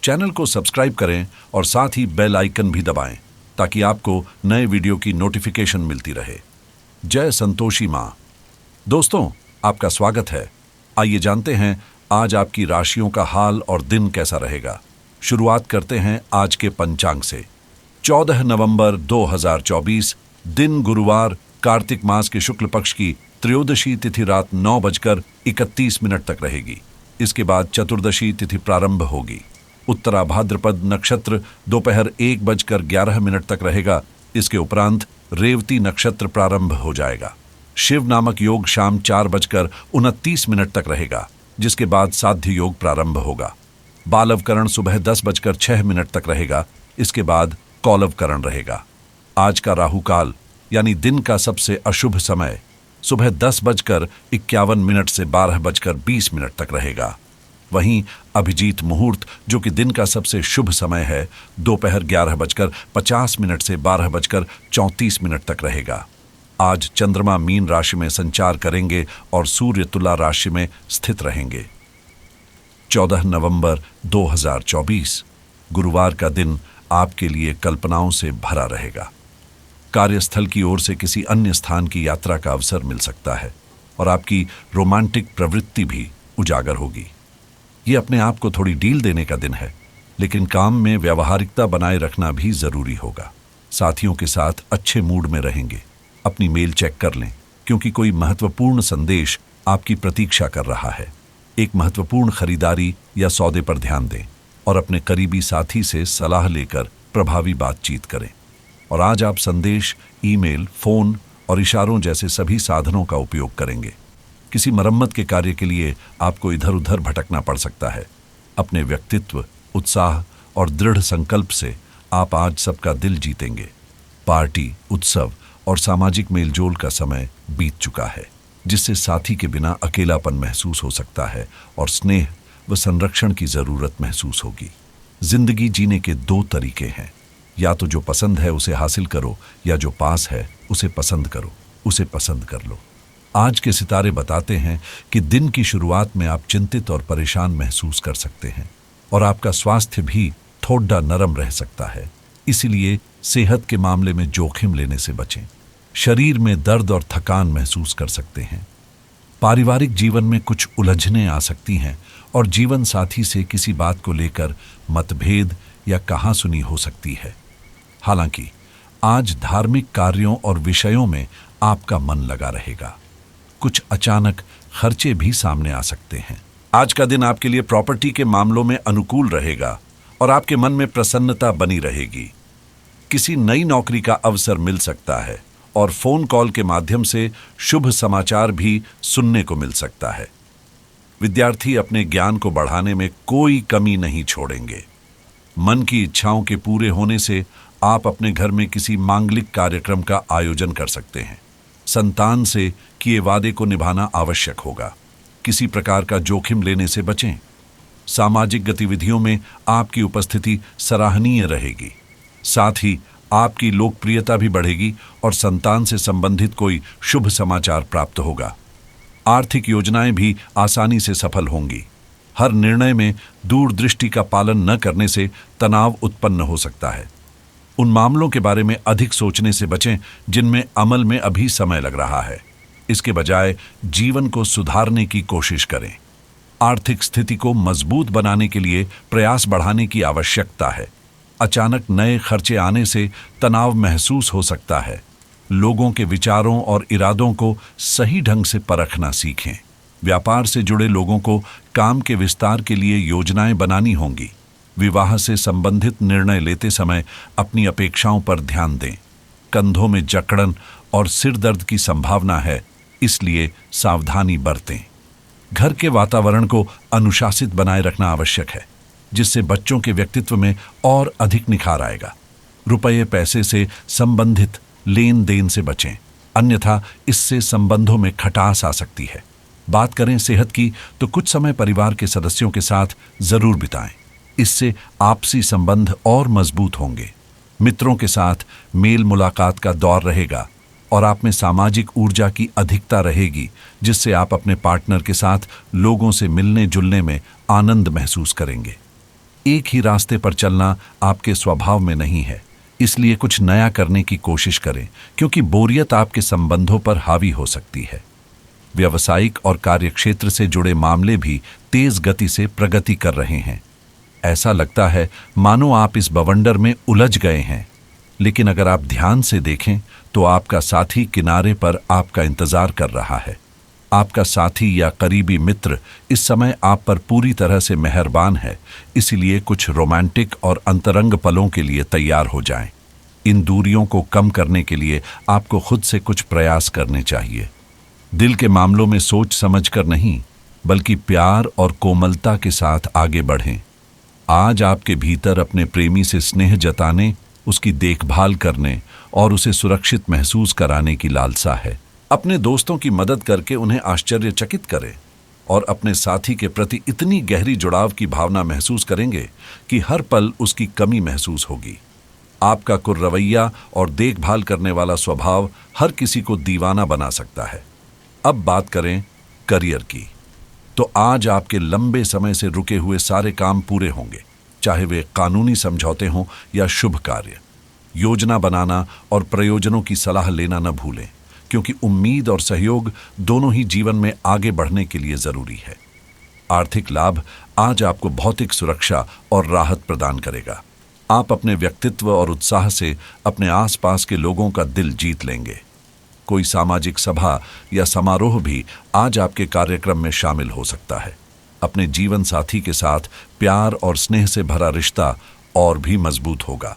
Channel को subscribe करें और साथ ही बेल आइकन भी दबाएं ताकि आपको नए वीडियो की नोटिफिकेशन मिलती रहे। जय संतोषी माँ। दोस्तों, आपका स्वागत है। आइए जानते हैं आज आपकी राशियों का हाल और दिन कैसा रहेगा। शुरुआत करते हैं आज के पंचांग से। 14 नवंबर 2024, दिन गुरुवार, कार्तिक मास के शुक्ल पक्ष की त्रयोदशी तिथि रात 9:31 तक रहेगी। इसके बाद चतुर्दशी तिथि प्रारंभ होगी। उत्तरा भाद्रपद नक्षत्र दोपहर 1:11 तक रहेगा। इसके उपरांत रेवती नक्षत्र प्रारंभ हो जाएगा। शिव नामक योग शाम 4:29 तक रहेगा, जिसके बाद साध्य योग प्रारंभ होगा। बालवकरण सुबह 10:06 तक रहेगा। इसके बाद कौलवकरण रहेगा। आज का राहु काल यानी दिन का सबसे अशुभ समय सुबह 10:51 से 12:20 तक रहेगा। वहीं अभिजीत मुहूर्त, जो कि दिन का सबसे शुभ समय है, दोपहर 11:50 से 12:34 तक रहेगा। आज चंद्रमा मीन राशि में संचार करेंगे और सूर्य तुला राशि में स्थित रहेंगे। 14 नवंबर 2024, गुरुवार का दिन आपके लिए कल्पनाओं से भरा रहेगा। कार्यस्थल की ओर से किसी अन्य स्थान की यात्रा का अवसर मिल सकता है और आपकी रोमांटिक प्रवृत्ति भी उजागर होगी। ये अपने आप को थोड़ी डील देने का दिन है, लेकिन काम में व्यावहारिकता बनाए रखना भी जरूरी होगा। साथियों के साथ अच्छे मूड में रहेंगे। अपनी मेल चेक कर लें, क्योंकि कोई महत्वपूर्ण संदेश आपकी प्रतीक्षा कर रहा है। एक महत्वपूर्ण खरीदारी या सौदे पर ध्यान दें और अपने करीबी साथी से सलाह लेकर प्रभावी बातचीत करें। और आज आप संदेश, ईमेल, फोन और इशारों जैसे सभी साधनों का उपयोग करेंगे। किसी मरम्मत के कार्य के लिए आपको इधर उधर भटकना पड़ सकता है। अपने व्यक्तित्व, उत्साह और दृढ़ संकल्प से आप आज सबका दिल जीतेंगे। पार्टी, उत्सव और सामाजिक मेलजोल का समय बीत चुका है, जिससे साथी के बिना अकेलापन महसूस हो सकता है और स्नेह व संरक्षण की जरूरत महसूस होगी। जिंदगी जीने के दो तरीके हैं, या तो जो पसंद है उसे हासिल करो, या जो पास है उसे पसंद करो, उसे पसंद कर लो। आज के सितारे बताते हैं कि दिन की शुरुआत में आप चिंतित और परेशान महसूस कर सकते हैं और आपका स्वास्थ्य भी थोड़ा नरम रह सकता है। इसीलिए सेहत के मामले में जोखिम लेने से बचें। शरीर में दर्द और थकान महसूस कर सकते हैं। पारिवारिक जीवन में कुछ उलझनें आ सकती हैं और जीवन साथी से किसी बात को लेकर मतभेद या कहासुनी हो सकती है। हालांकि आज धार्मिक कार्यों और विषयों में आपका मन लगा रहेगा। कुछ अचानक खर्चे भी सामने आ सकते हैं। आज का दिन आपके लिए प्रॉपर्टी के मामलों में अनुकूल रहेगा और आपके मन में प्रसन्नता बनी रहेगी। किसी नई नौकरी का अवसर मिल सकता है और फोन कॉल के माध्यम से शुभ समाचार भी सुनने को मिल सकता है। विद्यार्थी अपने ज्ञान को बढ़ाने में कोई कमी नहीं छोड़ेंगे। मन की इच्छाओं के पूरे होने से आप अपने घर में किसी मांगलिक कार्यक्रम का आयोजन कर सकते हैं। संतान से किए वादे को निभाना आवश्यक होगा। किसी प्रकार का जोखिम लेने से बचें। सामाजिक गतिविधियों में आपकी उपस्थिति सराहनीय रहेगी। साथ ही आपकी लोकप्रियता भी बढ़ेगी और संतान से संबंधित कोई शुभ समाचार प्राप्त होगा। आर्थिक योजनाएं भी आसानी से सफल होंगी। हर निर्णय में दूरदृष्टि का पालन न करने से तनाव उत्पन्न हो सकता है। उन मामलों के बारे में अधिक सोचने से बचें जिनमें अमल में अभी समय लग रहा है। इसके बजाय जीवन को सुधारने की कोशिश करें। आर्थिक स्थिति को मजबूत बनाने के लिए प्रयास बढ़ाने की आवश्यकता है। अचानक नए खर्चे आने से तनाव महसूस हो सकता है। लोगों के विचारों और इरादों को सही ढंग से परखना सीखें। व्यापार से जुड़े लोगों को काम के विस्तार के लिए योजनाएं बनानी होंगी। विवाह से संबंधित निर्णय लेते समय अपनी अपेक्षाओं पर ध्यान दें। कंधों में जकड़न और सिर दर्द की संभावना है, इसलिए सावधानी बरतें। घर के वातावरण को अनुशासित बनाए रखना आवश्यक है, जिससे बच्चों के व्यक्तित्व में और अधिक निखार आएगा। रुपये पैसे से संबंधित लेन देन से बचें, अन्यथा इससे संबंधों में खटास आ सकती है। बात करें सेहत की, तो कुछ समय परिवार के सदस्यों के साथ जरूर बिताएं। इससे आपसी संबंध और मजबूत होंगे। मित्रों के साथ मेल मुलाकात का दौर रहेगा और आप में सामाजिक ऊर्जा की अधिकता रहेगी, जिससे आप अपने पार्टनर के साथ लोगों से मिलने जुलने में आनंद महसूस करेंगे। एक ही रास्ते पर चलना आपके स्वभाव में नहीं है, इसलिए कुछ नया करने की कोशिश करें, क्योंकि बोरियत आपके संबंधों पर हावी हो सकती है। व्यावसायिक और कार्यक्षेत्र से जुड़े मामले भी तेज गति से प्रगति कर रहे हैं। ऐसा लगता है मानो आप इस बवंडर में उलझ गए हैं, लेकिन अगर आप ध्यान से देखें तो आपका साथी किनारे पर आपका इंतजार कर रहा है। आपका साथी या करीबी मित्र इस समय आप पर पूरी तरह से मेहरबान है, इसलिए कुछ रोमांटिक और अंतरंग पलों के लिए तैयार हो जाएं। इन दूरियों को कम करने के लिए आपको खुद से कुछ प्रयास करने चाहिए। दिल के मामलों में सोच समझकर नहीं, बल्कि प्यार और कोमलता के साथ आगे बढ़ें। आज आपके भीतर अपने प्रेमी से स्नेह जताने, उसकी देखभाल करने और उसे सुरक्षित महसूस कराने की लालसा है। अपने दोस्तों की मदद करके उन्हें आश्चर्यचकित करें और अपने साथी के प्रति इतनी गहरी जुड़ाव की भावना महसूस करेंगे कि हर पल उसकी कमी महसूस होगी। आपका कुर्रवैया और देखभाल करने वाला स्वभाव हर किसी को दीवाना बना सकता है। अब बात करें करियर की, तो आज आपके लंबे समय से रुके हुए सारे काम पूरे होंगे, चाहे वे कानूनी समझौते हों या शुभ कार्य। योजना बनाना और प्रयोजनों की सलाह लेना न भूलें, क्योंकि उम्मीद और सहयोग दोनों ही जीवन में आगे बढ़ने के लिए जरूरी है। आर्थिक लाभ आज आपको भौतिक सुरक्षा और राहत प्रदान करेगा। आप अपने व्यक्तित्व और उत्साह से अपने आसपास के लोगों का दिल जीत लेंगे। कोई सामाजिक सभा या समारोह भी आज आपके कार्यक्रम में शामिल हो सकता है। अपने जीवन साथी के साथ प्यार और स्नेह से भरा रिश्ता और भी मजबूत होगा।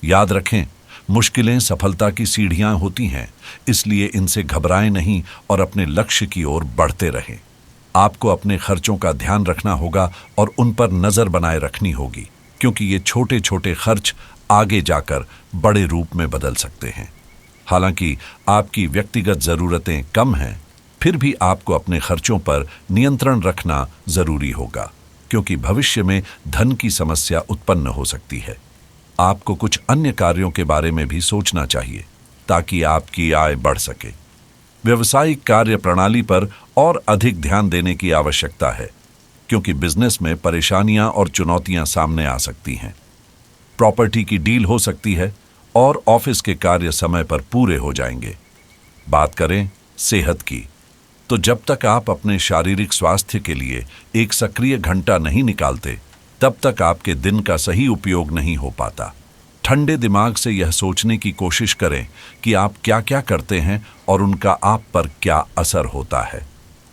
याद रखें, मुश्किलें सफलता की सीढ़ियां होती हैं, इसलिए इनसे घबराएं नहीं और अपने लक्ष्य की ओर बढ़ते रहें। आपको अपने खर्चों का ध्यान रखना होगा और उन पर नजर बनाए रखनी होगी, क्योंकि ये छोटे छोटे खर्च आगे जाकर बड़े रूप में बदल सकते हैं। हालांकि आपकी व्यक्तिगत जरूरतें कम हैं, फिर भी आपको अपने खर्चों पर नियंत्रण रखना जरूरी होगा, क्योंकि भविष्य में धन की समस्या उत्पन्न हो सकती है। आपको कुछ अन्य कार्यों के बारे में भी सोचना चाहिए ताकि आपकी आय बढ़ सके। व्यवसायिक कार्य प्रणाली पर और अधिक ध्यान देने की आवश्यकता है, क्योंकि बिजनेस में परेशानियां और चुनौतियां सामने आ सकती हैं। प्रॉपर्टी की डील हो सकती है और ऑफिस के कार्य समय पर पूरे हो जाएंगे। बात करें सेहत की, तो जब तक आप अपने शारीरिक स्वास्थ्य के लिए एक सक्रिय घंटा नहीं निकालते, तब तक आपके दिन का सही उपयोग नहीं हो पाता। ठंडे दिमाग से यह सोचने की कोशिश करें कि आप क्या क्या करते हैं और उनका आप पर क्या असर होता है।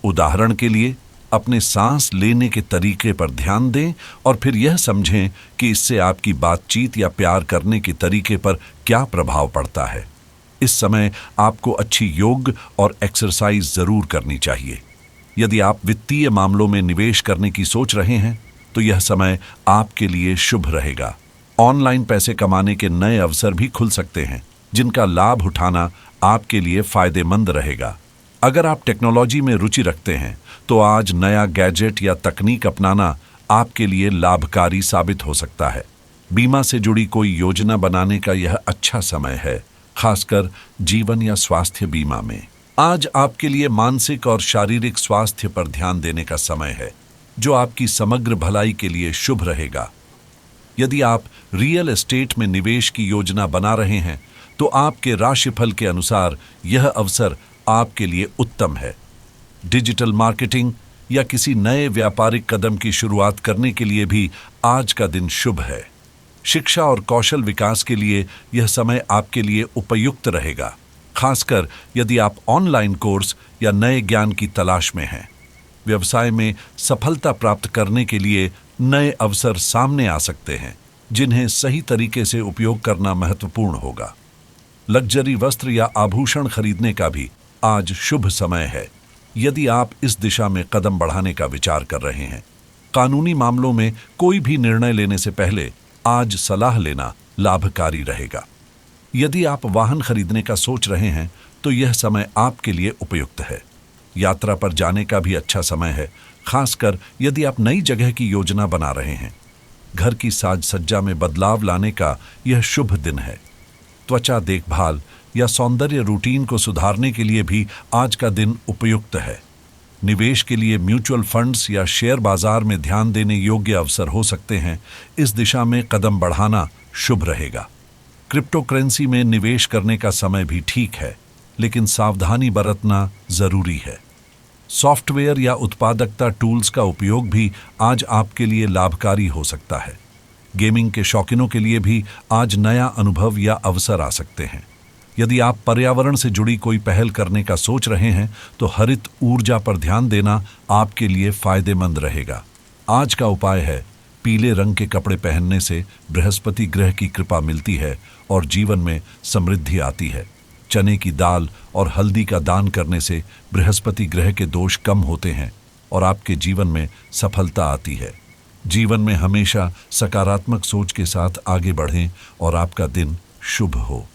उदाहरण के लिए, अपने सांस लेने के तरीके पर ध्यान दें और फिर यह समझें कि इससे आपकी बातचीत या प्यार करने के तरीके पर क्या प्रभाव पड़ता है। इस समय आपको अच्छी योग और एक्सरसाइज जरूर करनी चाहिए। यदि आप वित्तीय मामलों में निवेश करने की सोच रहे हैं, तो यह समय आपके लिए शुभ रहेगा। ऑनलाइन पैसे कमाने के नए अवसर भी खुल सकते हैं, जिनका लाभ उठाना आपके लिए फायदेमंद रहेगा। अगर आप टेक्नोलॉजी में रुचि रखते हैं, तो आज नया गैजेट या तकनीक अपनाना आपके लिए लाभकारी साबित हो सकता है। बीमा से जुड़ी कोई योजना बनाने का यह अच्छा समय है, खासकर जीवन या स्वास्थ्य बीमा में। आज आपके लिए मानसिक और शारीरिक स्वास्थ्य पर ध्यान देने का समय है, जो आपकी समग्र भलाई के लिए शुभ रहेगा। यदि आप रियल एस्टेट में निवेश की योजना बना रहे हैं, तो आपके राशिफल के अनुसार यह अवसर आपके लिए उत्तम है। डिजिटल मार्केटिंग या किसी नए व्यापारिक कदम की शुरुआत करने के लिए भी आज का दिन शुभ है। शिक्षा और कौशल विकास के लिए यह समय आपके लिए उपयुक्त रहेगा, खासकर यदि आप ऑनलाइन कोर्स या नए ज्ञान की तलाश में हैं। व्यवसाय में सफलता प्राप्त करने के लिए नए अवसर सामने आ सकते हैं, जिन्हें सही तरीके से उपयोग करना महत्वपूर्ण होगा। लग्जरी वस्त्र या आभूषण खरीदने का भी आज शुभ समय है, यदि आप इस दिशा में कदम बढ़ाने का विचार कर रहे हैं। कानूनी मामलों में कोई भी निर्णय लेने से पहले आज सलाह लेना लाभकारी रहेगा। यदि आप वाहन खरीदने का सोच रहे हैं, तो यह समय आपके लिए उपयुक्त है। यात्रा पर जाने का भी अच्छा समय है, खासकर यदि आप नई जगह की योजना बना रहे हैं। घर की साज सज्जा में बदलाव लाने का यह शुभ दिन है। त्वचा देखभाल या सौंदर्य रूटीन को सुधारने के लिए भी आज का दिन उपयुक्त है। निवेश के लिए म्यूचुअल फंड्स या शेयर बाजार में ध्यान देने योग्य अवसर हो सकते हैं। इस दिशा में कदम बढ़ाना शुभ रहेगा। क्रिप्टो करेंसी में निवेश करने का समय भी ठीक है, लेकिन सावधानी बरतना जरूरी है। सॉफ्टवेयर या उत्पादकता टूल्स का उपयोग भी आज आपके लिए लाभकारी हो सकता है। गेमिंग के शौकीनों के लिए भी आज नया अनुभव या अवसर आ सकते हैं। यदि आप पर्यावरण से जुड़ी कोई पहल करने का सोच रहे हैं तो हरित ऊर्जा पर ध्यान देना आपके लिए फायदेमंद रहेगा। आज का उपाय है, पीले रंग के कपड़े पहनने से बृहस्पति ग्रह की कृपा मिलती है और जीवन में समृद्धि आती है। चने की दाल और हल्दी का दान करने से बृहस्पति ग्रह के दोष कम होते हैं और आपके जीवन में सफलता आती है। जीवन में हमेशा सकारात्मक सोच के साथ आगे बढ़ें और आपका दिन शुभ हो।